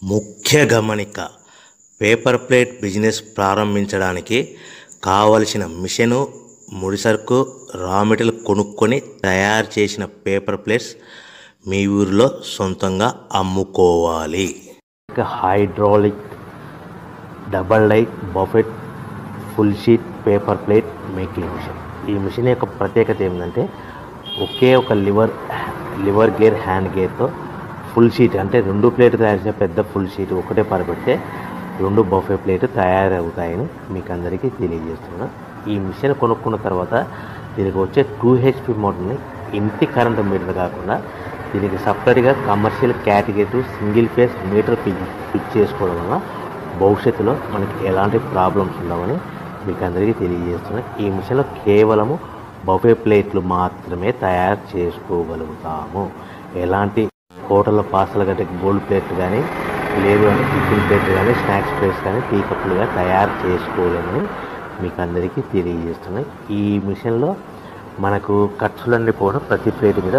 ముఖ్య గమనిక, paper plate business ప్రారంభించడానికి కావలసిన మిషను, ముడిసరుకు, రా మెటీరియల్ కొనుక్కొని తయారు చేసిన పేపర్ ప్లేట్స్ మీ ఊరిలో సొంతంగా అమ్ముకోవాలి. Hydraulic double die buffet full sheet paper plate making machine. ఈ మిషన్ యొక్క ప్రత్యేకత ఏంటంటే ఒకే ఒక లివర్ గేర్, హ్యాండ్ గేర్తో ఫుల్ షీట్ అంటే 2 ప్లేట్ తయారు చేసే పెద్ద ఫుల్ షీట్ ఒకటే పరబెడితే 2 బఫే ప్లేట్ తయారవుతాయని మీకు అందరికీ తెలియజేస్తున్నాను. ఈ మిషన్ కొనుక్కున్న తర్వాత దీనికి వచ్చే 2 HP మోటార్ని ఇంటి కరెంటు మీటర్ కాకుండా దీనికి సపరేట్గా commercial category single phase metre fix చేసుకోవడం వల్ల భవిష్యత్తులో మనకి ఎలాంటి ప్రాబ్లమ్స్ ఉండవని మీకు అందరికీ తెలియజేస్తున్నాను. ఈ మిషన్లో కేవలము బఫే ప్లేట్లు మాత్రమే తయారు చేసుకోగలుగుతాము. ఎలాంటి హోటల్లో పార్సల్ గట్టే గోల్డ్ ప్లేట్లు కానీ, లేదు అంటే టిఫిన్ ప్లేట్లు కానీ, స్నాక్స్ ప్లేట్స్ కానీ, టీ కప్పులుగా తయారు చేసుకోలేమని మీకు అందరికీ తెలియజేస్తున్నాయి. ఈ మిషన్లో మనకు ఖర్చులన్నీ కూడా ప్రతి ప్లేట్ మీద